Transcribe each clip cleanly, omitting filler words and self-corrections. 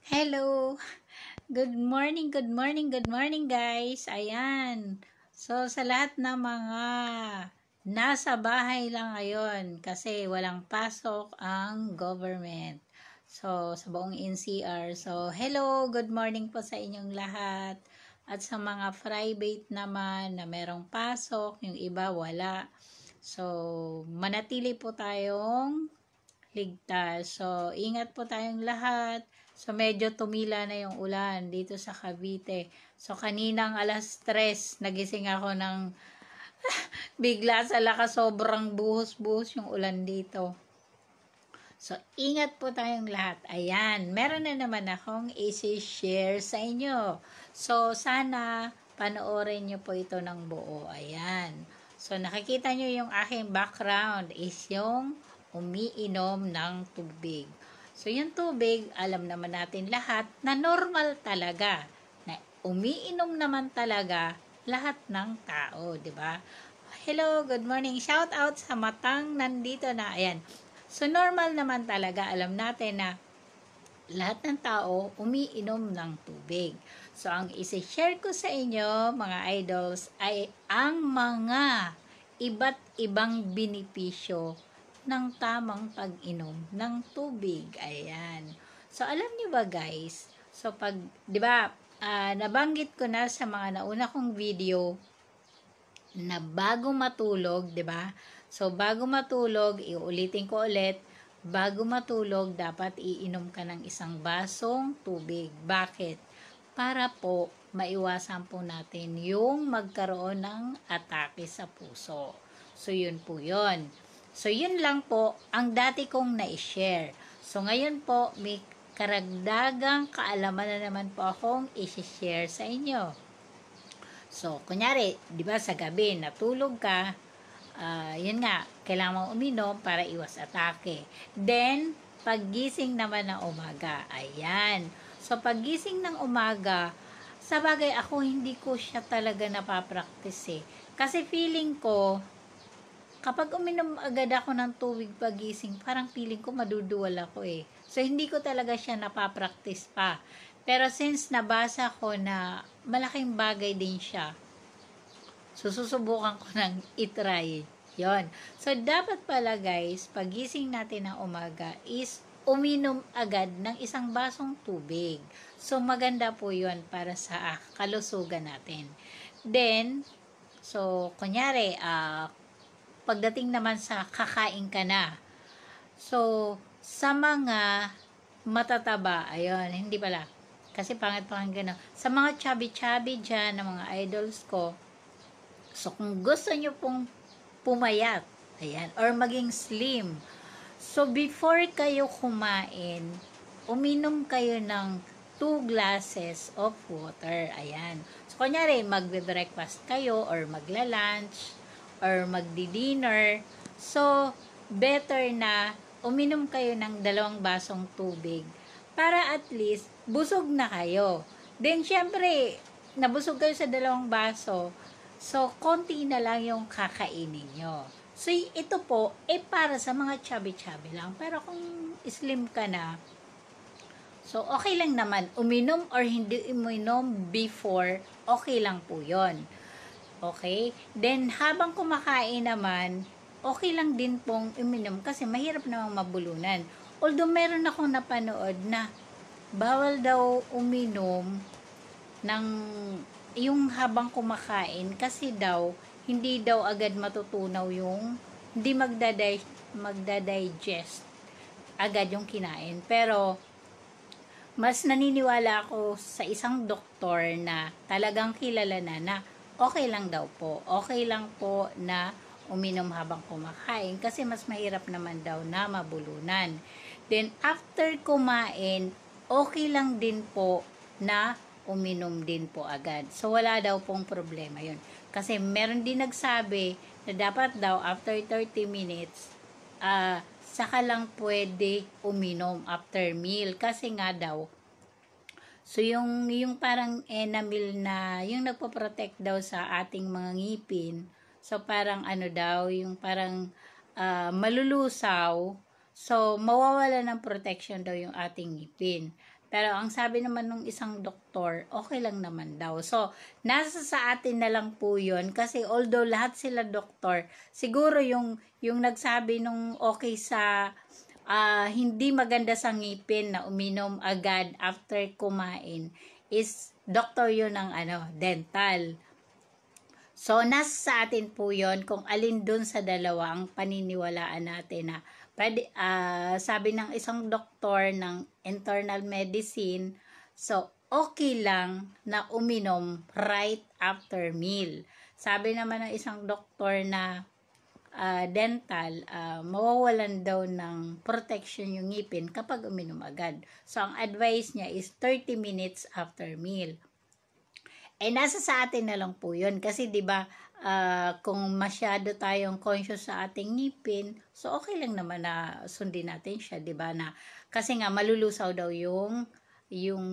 Hello! Good morning, good morning, good morning guys! Ayan. So, sa lahat ng mga nasa bahay lang ngayon kasi walang pasok ang government. So, sa buong NCR. So, hello! Good morning po sa inyong lahat. At sa mga private naman na merong pasok, yung iba wala. So, manatili po tayong ligtas. So, ingat po tayong lahat. So, medyo tumila na yung ulan dito sa Cavite. So, kaninang alas 3, nagising ako ng bigla sa lakas, sobrang buhos-buhos yung ulan dito. So, ingat po tayong lahat. Ayan, meron na naman akong i-share sa inyo. So, sana panoorin nyo po ito ng buo. Ayan. So, nakikita nyo yung aking background is yung umiinom ng tubig. So, yung tubig, alam naman natin lahat na normal talaga. Na umiinom naman talaga lahat ng tao, di ba? Hello, good morning. Shout out sa matang nandito na. Ayan. So, normal naman talaga. Alam natin na lahat ng tao umiinom ng tubig. So, ang isi-share ko sa inyo, mga idols, ay ang mga iba't ibang benepisyo ng tamang pag-inom ng tubig. Ayan. So, alam niyo ba guys, so pag, di ba, nabanggit ko na sa mga nauna kong video na bago matulog, di ba? So, bago matulog, iulitin ko ulit, bago matulog, dapat iinom ka ng isang basong tubig. Bakit? Para po, maiwasan po natin yung magkaroon ng atake sa puso. So, yun po yun. So, yun lang po ang dati kong na-share. So, ngayon po, may karagdagang kaalaman na naman po akong i-share sa inyo. So, kunyari, di ba sa gabi, natulog ka, yun nga, kailangan mong uminom para iwas atake. Then, paggising naman ng umaga, ayan. So, paggising ng umaga, sa bagay ako, hindi ko siya talaga napapractice eh. Kasi feeling ko, kapag uminom agad ako ng tubig pagising, parang feeling ko maduduwal ako eh. So, hindi ko talaga siya napapractice pa. Pero since nabasa ko na malaking bagay din siya, so susubukan ko ng itry. Yon. So, dapat pala guys, pagising natin ng umaga is uminom agad ng isang basong tubig. So, maganda po yon para sa kalusugan natin. Then, so, kunyari, pagdating naman sa kakain ka na. So, sa mga matataba, ayun, hindi pala. Kasi pangit-pangit gano'n. Sa mga chubby-chubby dyan, ng mga idols ko, so kung gusto nyo pong pumayat, ayan, or maging slim, so before kayo kumain, uminom kayo ng 2 glasses of water, ayan. So, kunyari, magbe-breakfast kayo, or magla-lunch, or magdi-dinner. So, better na uminom kayo ng 2 basong tubig para at least busog na kayo. Then, syempre, nabusog kayo sa 2 baso, so, konti na lang yung kakainin nyo. So, ito po, para sa mga chubby-chubby lang. Pero kung slim ka na, so, okay lang naman. Uminom or hindi uminom before, okay lang po yon. Okay? Then, habang kumakain naman, okay lang din pong uminom kasi mahirap namang mabulunan. Although, meron akong napanood na bawal daw uminom ng yung habang kumakain kasi daw, hindi daw agad matutunaw yung, hindi magda-digest agad yung kinain. Pero, mas naniniwala ako sa isang doktor na talagang kilala na okay lang daw po. Okay lang po na uminom habang kumakain kasi mas mahirap naman daw na mabulunan. Then, after kumain, okay lang din po na uminom din po agad. So, wala daw pong problema yun. Kasi meron din nagsabi na dapat daw after 30 minutes, saka lang pwede uminom after meal. Kasi nga daw, so, yung parang enamel na, yung nagpo-protect daw sa ating mga ngipin, so, parang ano daw, yung parang malulusaw, so, mawawala ng protection daw yung ating ngipin. Pero ang sabi naman ng isang doktor, okay lang naman daw. So, nasa sa atin na lang po yun. Kasi although lahat sila doktor, siguro yung nagsabi nung okay sa hindi maganda sa ngipin na uminom agad after kumain is doktor yun ng dental. So, nasa sa atin po yon kung alin dun sa dalawa ang paniniwalaan natin na pwede, sabi ng isang doktor ng internal medicine, so, okay lang na uminom right after meal. Sabi naman ng isang doktor na dental, mawawalan daw ng protection yung ngipin kapag uminom agad. So, ang advice niya is 30 minutes after meal. Nasa sa atin na lang po yun. Kasi 'di ba kung masyado tayong conscious sa ating ngipin, so okay lang naman na sundin natin siya, 'di ba? Na kasi nga malulusaw daw yung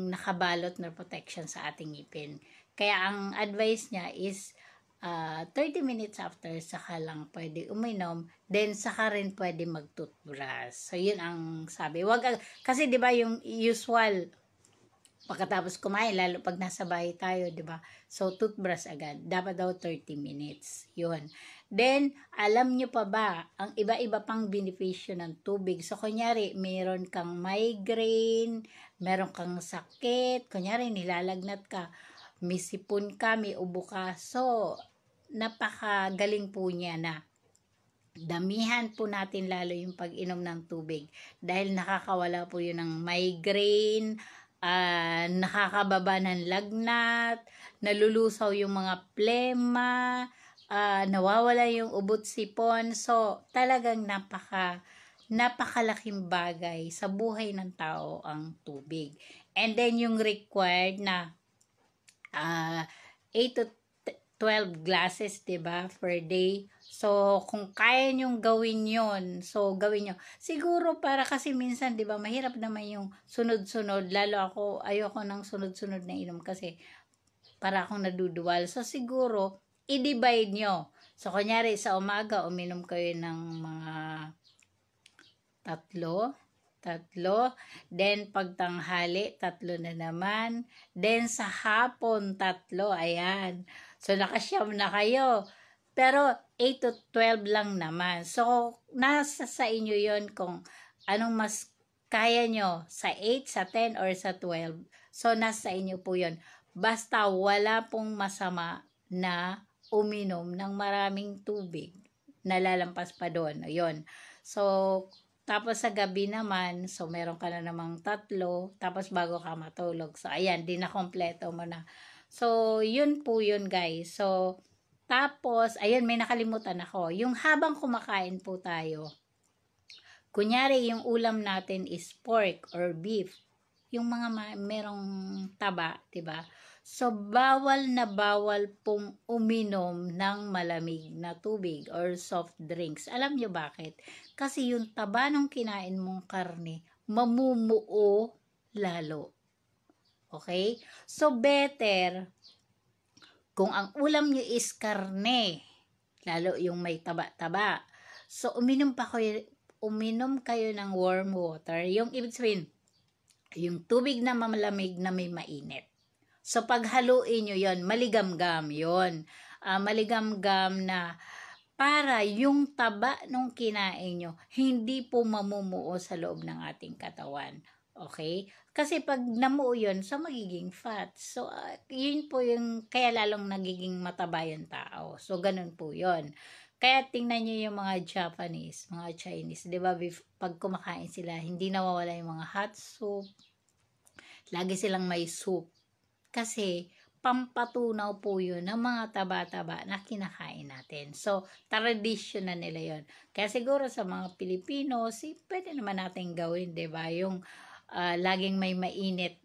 nakabalot na protection sa ating ngipin. Kaya ang advice niya is 30 minutes after saka lang pwede uminom, then saka rin pwede mag-toothbrush. So yun ang sabi. Kasi 'di ba yung usual pagkatapos kumain, lalo pag nasa bahay tayo, di ba? So, toothbrush agad. Dapat daw 30 minutes. Yun. Then, alam nyo pa ba, ang iba-iba pang benepisyo ng tubig. So, kunyari, meron kang migraine, meron kang sakit, kunyari, nilalagnat ka, may sipon ka, may ubo ka. So, napakagaling po niya na damihan po natin lalo yung pag-inom ng tubig. Dahil nakakawala po yun ng migraine, nakakababa ng lagnat, nalulusaw yung mga plema, nawawala yung ubot sipon. So, talagang napakalaking bagay sa buhay ng tao ang tubig. And then, yung required na 8 to 12 glasses, diba, per day. So, kung kaya nyong gawin yon, so gawin nyo. Siguro para kasi minsan, di ba, mahirap naman yung sunod-sunod. Lalo ako, ayoko ng sunod-sunod na inom kasi para akong naduduwal. So, siguro, i-divide nyo. So, kunyari, sa umaga, uminom kayo ng mga tatlo. Then, pagtanghali, 3 na naman. Then, sa hapon, 3. Ayan. So, nakasyam na kayo. Pero 8 to 12 lang naman. So, nasa sa inyo yon kung anong mas kaya nyo, sa 8, sa 10, or sa 12. So, nasa inyo po yon. Basta wala pong masama na uminom ng maraming tubig. Nalalampas pa doon. Yun. So, tapos sa gabi naman, so meron ka na namang 3, tapos bago ka matulog. So, ayan, di na kompleto mo na. So, yun po yun, guys. So, tapos, ayun, may nakalimutan ako. Yung habang kumakain po tayo, kunyari, yung ulam natin is pork or beef. Yung mga merong taba, diba? So, bawal na bawal pong uminom ng malamig na tubig or soft drinks. Alam nyo bakit? Kasi yung taba ng kinain mong karne, mamumuo lalo. Okay? So, better kung ang ulam nyo is karne, lalo yung may taba-taba, so uminom kayo ng warm water. Yung ibig sabihin, yung tubig na malamig na may mainit. So paghaluin nyo yon, maligamgam yon. Maligamgam na para yung taba nung kinain nyo, hindi po mamumuo sa loob ng ating katawan. Okay? Kasi pag namuo yun, so magiging fat. So, yun po yung, kaya lalong nagiging mataba yung tao. So, ganun po yun. Kaya tingnan nyo yung mga Japanese, mga Chinese, di ba, pag kumakain sila, hindi nawawala yung mga hot soup. Lagi silang may soup. Kasi, pampatunaw po yun ng mga taba-taba na kinakain natin. So, tradition na nila yun. Kaya siguro sa mga Pilipino, pwede naman natin gawin, di ba, yung laging may mainit,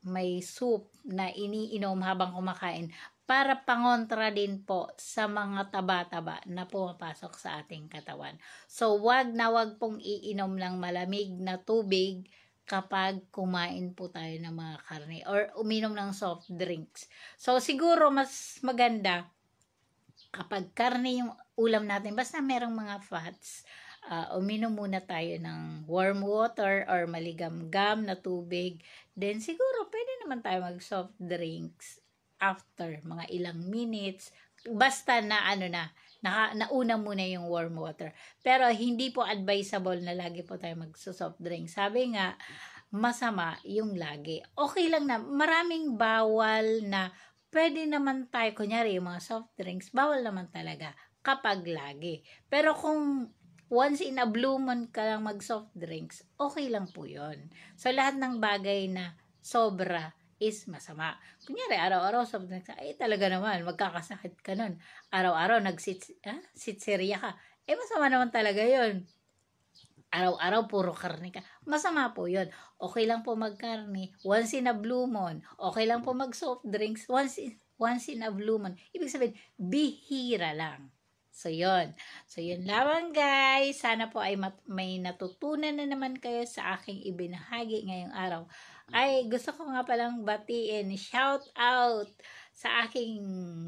may soup na iniinom habang kumakain para pangontra din po sa mga taba-taba na pumapasok sa ating katawan. So, wag pong iinom ng malamig na tubig kapag kumain po tayo ng mga karne or uminom ng soft drinks. So, siguro mas maganda kapag karne yung ulam natin, basta merong mga fats, uminom muna tayo ng warm water or maligamgam na tubig. Then siguro pwede naman tayo mag soft drinks after mga ilang minutes. Basta na nauna muna yung warm water. Pero hindi po advisable na lagi po tayo mag-soft drink. Sabi nga, masama yung lagi. Okay lang na, maraming bawal na pwede naman tayo, kunyari yung mga soft drinks, bawal naman talaga kapag lagi. Pero kung once in a blue moon ka lang mag soft drinks, okay lang po yun. So, lahat ng bagay na sobra is masama. Kunyari, araw-araw soft drinks, ay talaga naman, magkakasakit ka nun. Araw-araw, sitsirya ka. Masama naman talaga yun. Araw-araw, puro karne ka. Masama po yun. Okay lang po magkarne, once in a blue moon. Okay lang po mag soft drinks, once in a blue moon. Ibig sabihin, bihira lang. So, yun. So, yun lamang guys. Sana po ay may natutunan na naman kayo sa aking ibinahagi ngayong araw. Ay, gusto ko nga palang batiin, shout out sa aking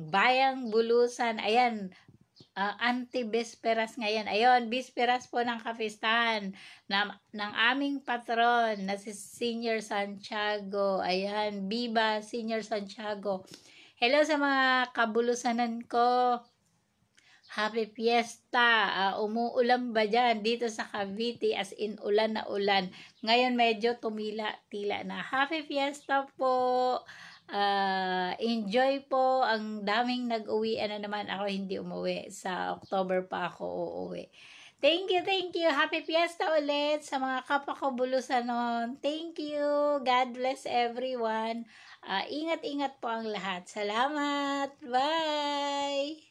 bayang Bulusan. Ayan, anti-bisperas ngayon. Ayun, bisperas po ng kapistahan ng aming patron na si Senior Santiago. Ayan, Viva Senior Santiago. Hello sa mga kabulusanan ko. Happy Fiesta! Umuulan ba dyan? Dito sa Cavite, as in ulan na ulan. Ngayon medyo tumila-tila na. Happy Fiesta po! Enjoy po. Ang daming nag-uwian na naman. Ako hindi umuwi. Sa October pa ako uuwi. Thank you, thank you. Happy Fiesta ulit sa mga kapwa ko bulusanon. Thank you. God bless everyone. Ingat-ingat po ang lahat. Salamat. Bye!